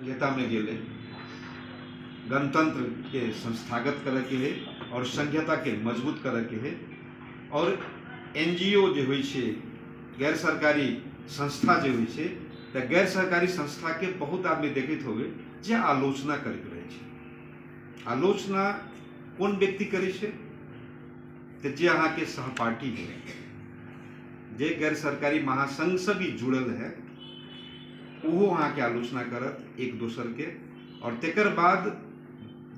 घेता में गेले गणतंत्र के संस्थागत करे के है और संघीयता के मजबूत करे के है और एनजीओ जो होइ छे गैर सरकारी संस्था जो होइ छे त गैर सरकारी संस्था के बहुत आदमी देखित होवे जे आलोचना करके रहे छे। आलोचना कौन व्यक्ति करे छे तो जे अहाँ के सहपाठी है जे गैर सरकारी महासंघ से भी जुड़ल है वो अहाँ के आलोचना करत एक दोसर के और तेकर बाद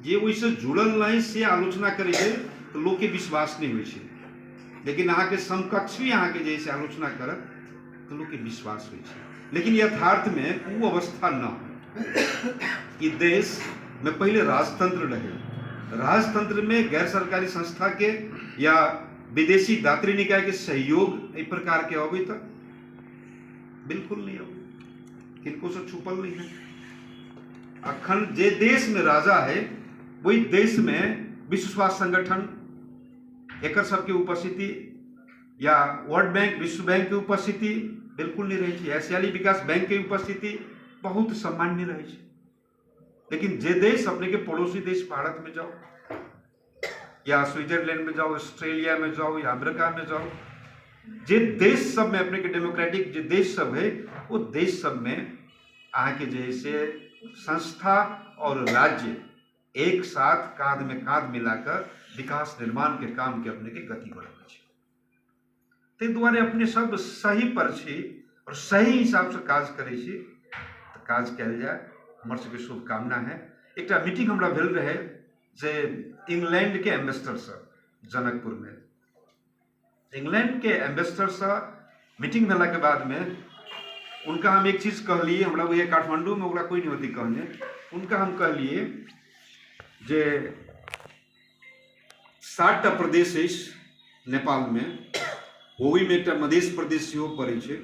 जे वैसे जुड़ल नहीं से आलोचना करे छे तो लोग के विश्वास नहीं होइ छे। लेकिन अहाँ के समकक्ष भी अहाँ के जैसे आलोचना करत तो लोग के विश्वास होइ छे। लेकिन यथार्थ में वो अवस्था न कि देश में पहले राजतंत्र रहे, राजतंत्र में गैर सरकारी संस्था के या विदेशी दात्री निकाय के सहयोग एक प्रकार के अभी तक बिल्कुल नहीं हो, किनको से छुपल नहीं है। अखन जे देश में राजा है वही देश में विश्व स्वास्थ्य संगठन एक सबके उपस्थिति या वर्ल्ड बैंक विश्व बैंक के उपस्थिति बिल्कुल नहीं रही, एशियाई विकास बैंक के उपस्थिति बहुत सामान्य रही। लेकिन जे देश अपने के पड़ोसी देश भारत में जाओ या स्विट्जरलैंड में जाओ, ऑस्ट्रेलिया में जाओ या अमेरिका में जाओ, जे देश सब में अपने के डेमोक्रेटिक जे देश सब है वो देश सब में आके जैसे संस्था और राज्य एक साथ कांध में कांध मिलाकर विकास निर्माण के काम के अपने के गति बढ़ावे छे। ते दुआरे अपने सब सही पर छी और सही हिसाब से काज करे छी तो काज कैल जाए। हमर सबके शुभकामना है। एक मीटिंग हमरा भेल रहे जे इंग्लैंड के एम्बेसडर से जनकपुर में, इंग्लैंड के एम्बेसडर से मीटिंग भेला के बाद में उनका हम एक चीज कहलिए, हमरा वो काठमांडू में ओकरा कोई नहीं होती कहने, उनका हम कहलिए जे 60टा प्रदेश नेपाल में, ओही में एक मध्य प्रदेश पड़े छे।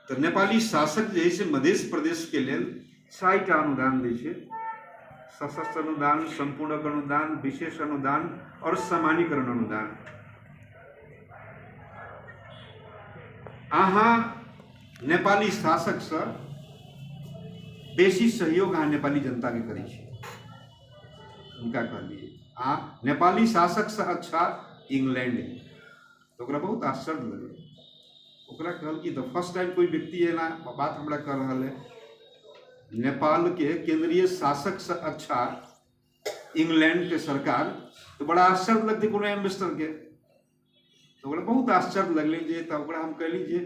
तो नेपाली शासक जैसे मध्य प्रदेश के लेल 60टा अनुदान दै छे, सशस्त्र अनुदान, संपूर्णक अनुदान, विशेष अनुदान और सामान्यकरण अनुदान। अहाँ नेपाली शासक से बेसी सहयोग अहाँ नेपाली जनता के करै छी। उनका कहलिए आ नेपाली शासक से अच्छा इंग्लैंड है। तो ओकरा बहुत आश्चर्य लगे। ओकरा कहल कि द फर्स्ट टाइम कोई व्यक्ति है ना बात हमरा कर रहा है, नेपाल के केंद्रीय शासक से अच्छा इंग्लैंड के सरकार, तो बड़ा आश्चर्य लगते कोनो एम्बेसडर के। तो ओकरा बहुत आश्चर्य लगले जे, तो ओकरा हम कहली जे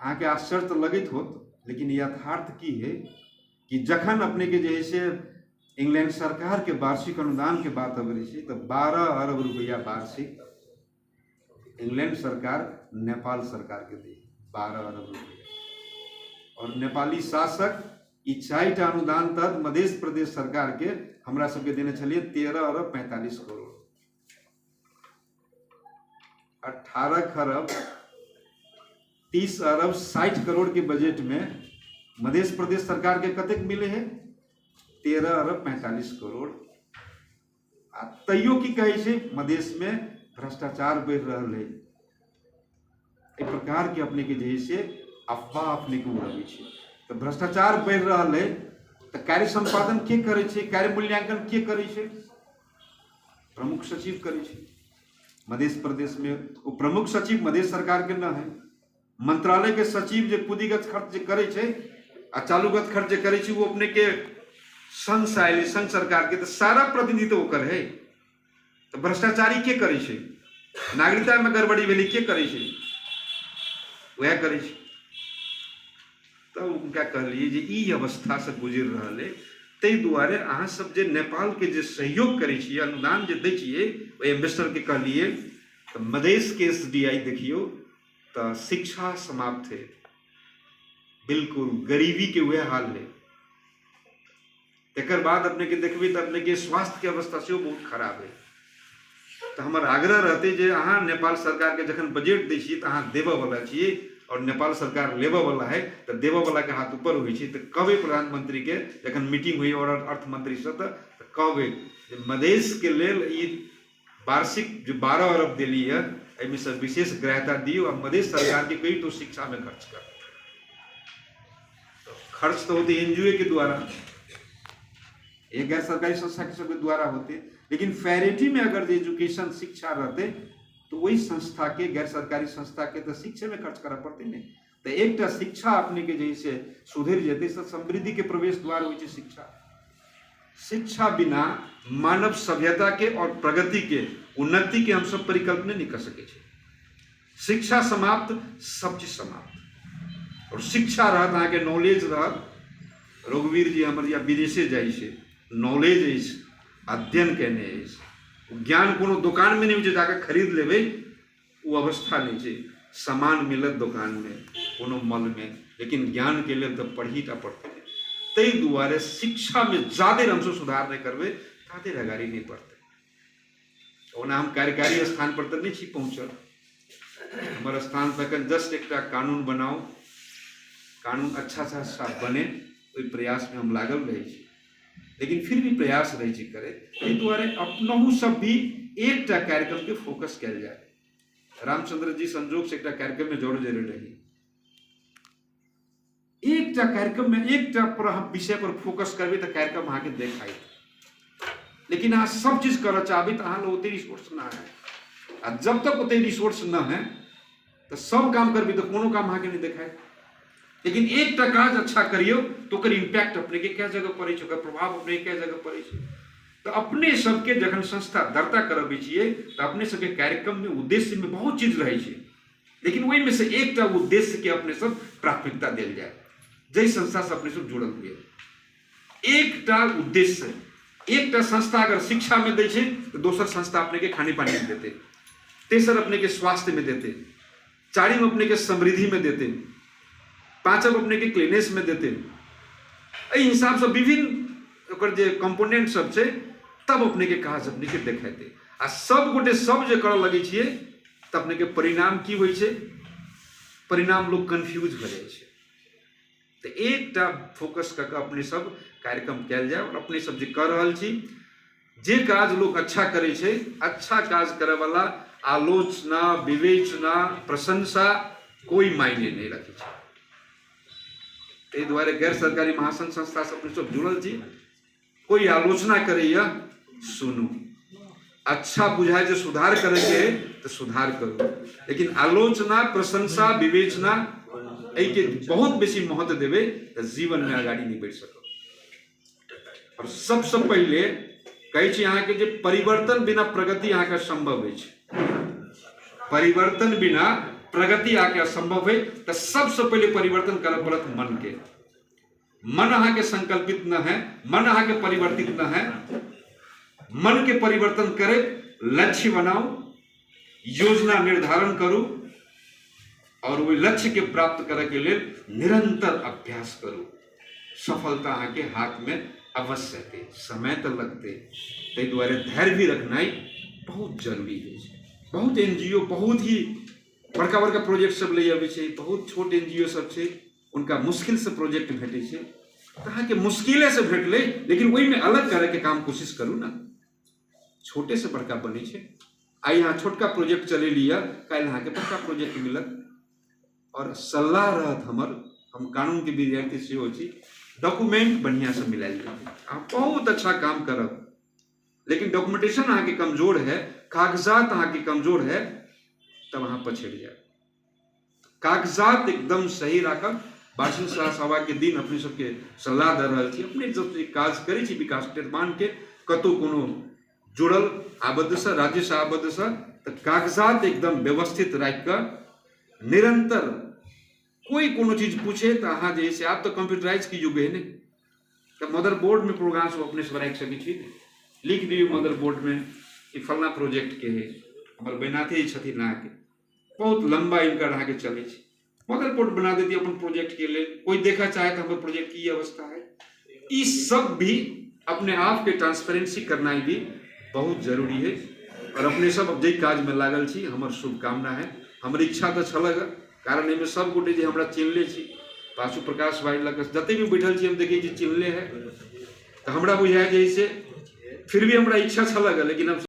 अहाँ के आश्चर्य तो लगित होत, लेकिन यथार्थ की है कि जखन अपने के जैसे इंग्लैंड सरकार के वार्षिक अनुदान के बात अगर तो 12 अरब रुपया वार्षिक इंग्लैंड सरकार नेपाल सरकार के दी 12 अरब रुपया, और नेपाली शासक ई 4टा अनुदान तक मध्य प्रदेश सरकार के हमरा सबके देने छलिए 13 अरब 45 करोड़। 18 खरब 30 अरब 60 करोड़ के बजट में मध्य प्रदेश सरकार के कतेक मिले हैं 13 अरब 45 करोड़। आ तैयो की कहे छे मधेश में भ्रष्टाचार बढ़ रहा है। एक प्रकार के अपने के जैसे अफवाह अपने को उड़ावे छे। तो भ्रष्टाचार बढ़ रहा है तो कार्य संपादन के करे छे, कार्य मूल्यांकन के करे छे, प्रमुख सचिव करे छे। मध्य प्रदेश में वो प्रमुख सचिव मध्य सरकार के न है, मंत्रालय के सचिव जो पूंजीगत खर्च करे छे आ चालूगत खर्च जे करे छे वो अपने के संघ संघ सरकार के, तो सारा प्रतिनिधित्व ओकर है। तो भ्रष्टाचारी के करे छे, नागरिकता में गड़बड़ी भेली के करे छे, वह करे छे। तो उनका कहलिए जे ई अवस्था से गुजर रहा है, तै दुआरे अहाँ सब जे नेपाल के जे सहयोग करे छिए, अनुदान जे दै छिए, ओ एम्बेसडर के कहलिए तो मधेश के एसडीआई देखियो तो शिक्षा समाप्त है, बिल्कुल गरीबी के वह हाल है। तेकर बाद अपने के देखबे तो अपने के स्वास्थ्य के अवस्था से बहुत खराब है। तो हमार आग्रह रहते जे अहाँ नेपाल सरकार के जखन बजट दै छिए तो अहाँ देबऽ वाला छिए, और नेपाल सरकार लेबऽ वाला है तो देबऽ वाला के हाथ ऊपर होइ छै। तो कहबे प्रधानमंत्री के जखन मीटिंग हुई और अर्थ मंत्री से तो कहबे मधेश के लेल ई वार्षिक जो 12 अरब दिली है एहिमे से विशेष ग्राह्यता दियो और मधेश सरकार के कही तो शिक्षा में खर्च कर। तो खर्च तो होते एनजीओ के द्वारा, एक गैर सरकारी संस्था के सबके द्वारा होते, लेकिन फैरिटी में अगर एजुकेशन शिक्षा रहते तो वही संस्था के, गैर सरकारी संस्था के तो शिक्षा में खर्च करा पड़ते नहीं। तो एक शिक्षा अपने के जैसे सुधर जेते समृद्धि के प्रवेश द्वार हो शिक्षा। शिक्षा बिना मानव सभ्यता के और प्रगति के, उन्नति के हम सब परिकल्पना नहीं कर सके। शिक्षा समाप्त, सब चीज समाप्त। और शिक्षा रहत अहाँ के नॉलेज रहत, रघुवीर जी हमर या विदेशे जाइ छै, नॉलेज अछि, अध्ययन केने अछि, ज्ञान कोनो दुकान में नहीं जाकर खरीद लेबै वो अवस्था नहीं छै। सामान मिलत दुकान में, कोनो मॉल में, लेकिन ज्ञान के लिए तो पढ़ी टा पड़ते हैं। तई दुआरे शिक्षा में ज्यादा हमसे सुधार नहीं करबे ताते अगाड़ी नहीं बढ़ते। ओना हम कार्यकारी स्थान पर तो नहीं पहुँचल, हमारे स्थान तक जस्ट एक कानून बनाओ, कानून अच्छा सा बने, कोई प्रयास में हम लागल रहे छी, लेकिन फिर भी प्रयास रहे छी करे। एहि दुआरे अपनहु सब भी एक कार्यक्रम के फोकस कल जाए। रामचंद्र जी संजोग से एक कार्यक्रम में जोड़ जरूर रही, एक कार्यक्रम में एक विषय पर फोकस करबे तो कार्यक्रम अहाँ के देखाई, लेकिन अहाँ सब चीज कर चाहबे तो अहाँ ओते रिसोर्स ना है। जब तक ओते रिसोर्स न है तो सब काम करबे तो कोनो काम अहाँ के नहीं देखाई। लेकिन एक काज अच्छा करियो तो ओकर इम्पैक्ट अपने के क्या जगह पड़े, प्रभाव अपने क्या जगह पड़े। तो अपने सबके जखन संस्था दर्ता करबे छिए तो अपने सबके कार्यक्रम में उद्देश्य में बहुत चीज रहे छै, लेकिन वही में से एक उद्देश्य के अपने सब प्राथमिकता देल जाए। जै संस्था से अपने सब जुड़ल हुए एक उद्देश्य, एक संस्था अगर शिक्षा में दे छै तो दोसर संस्था अपने के खाने पानी में देते, तेसर अपने के स्वास्थ्य में देते, चारिम अपने के समृद्धि में देते, पांचम अपने के क्लीनेस में देते। एहि हिसाब से विभिन्न ओकर जे कंपोनेंट सब छै तब अपने के काज अपने के देखाते। आ सब गोटे सब जे करऽ लगे छिए त अपने के परिणाम की होइ छै, परिणाम लोग कंफ्यूज भ जाय छै। तो एक फोकस करके अपने सब कार्यक्रम कल जाए और अपने सब जे कर रहल छी, जे काज लोग अच्छा करे छै, अच्छा काज करे वाला आलोचना, विवेचना, प्रशंसा कोई मायने नहीं रखे छै। एहि दुआरे गैर सरकारी महासंघ संस्था से अपने सब जुड़ल छी। कोई आलोचना करे सुनू, अच्छा बुझाए जो सुधार करे के तो सुधार करो, लेकिन आलोचना, प्रशंसा, विवेचना के बहुत बेसी महत्व देवे तो जीवन में आगाड़ी नहीं बढ़ सको। और सबसे पहले कहे छी अहाँ के जे परिवर्तन बिना प्रगति अहाँ का संभव है, परिवर्तन बिना प्रगति अहाँ के असंभव है। तो सबसे पहले परिवर्तन करना पड़त मन के। मन अहाँ के संकल्पित न है, मन अहाँ के परिवर्तित न है। मन के परिवर्तन करे, लक्ष्य बनाओ, योजना निर्धारण करो और वही लक्ष्य के प्राप्त करे के लिए निरंतर अभ्यास करो। सफलता अहाँ के हाथ में अवश्य है, समय तो लगते। ताहि दुआरे धैर्य भी रखनाई बहुत जरूरी है। बहुत एनजीओ बहुत ही बड़का बड़का प्रोजेक्ट सब ले आवे छै, बहुत छोट एनजीओ सब छै, उनका मुश्किल से प्रोजेक्ट भेटे छै। अहाँ के मुश्किले से भेटले, लेकिन वही में अलग करे के काम कोशिश करू ना, छोटे से बड़का बने छै। आई यहाँ छोटका प्रोजेक्ट चले लिया, कल अहाँ के बड़का प्रोजेक्ट मिलत। और सलाह रहत हमर, हम कानून के विद्यार्थी से हो छी, डॉक्यूमेंट बढ़िया से मिलाइल जाए, आप बहुत अच्छा काम करब, लेकिन डॉक्यूमेंटेशन अहाँ के कमजोर है, कागजात अहाँ के कमजोर है, तब अहाँ पछड़ जाए। कागजात एकदम सही राखब। वार्षिक सभा के दिन अपने सबके सलाह दे रहल छी, अपने जब काज करै छी विकास निर्माण के, कतौ कोनो जुड़ल आबद्ध से, राज्य से आबद्ध से, तो कागजात एकदम व्यवस्थित राख कर निरंतर कोई कोनो चीज पूछे तो अहाँ जैसे आप तो कंप्यूटराइज की युग है नहीं, तो मदरबोर्ड में प्रोग्राम सब अपने से राख सकै छी, लिख दियो मदरबोर्ड में कि फलना प्रोजेक्ट के है। हमारे बैनाथे छथिन अहाँ के बहुत लंबा इनका अहाँ के चले छै, मदरबोर्ड बना देती अपन प्रोजेक्ट के लिए। कोई देखा चाहे तो हमारे प्रोजेक्ट की अवस्था है। इस सब भी अपने आप के ट्रांसपेरेंसी करना भी बहुत जरूरी है। और अपने सब अब जे काज में लागल छी, हमर शुभकामना है। हमर इच्छा तो छलग, कारण एहिमे सब गोटे जे हमरा चिन्हले छी, पाशु प्रकाश भाई लग जते भी बैठल छी हम देखे छी चिन्हले है, तो हमरा बुझाय जैसे फिर भी हमरा इच्छा छलग, लेकिन अब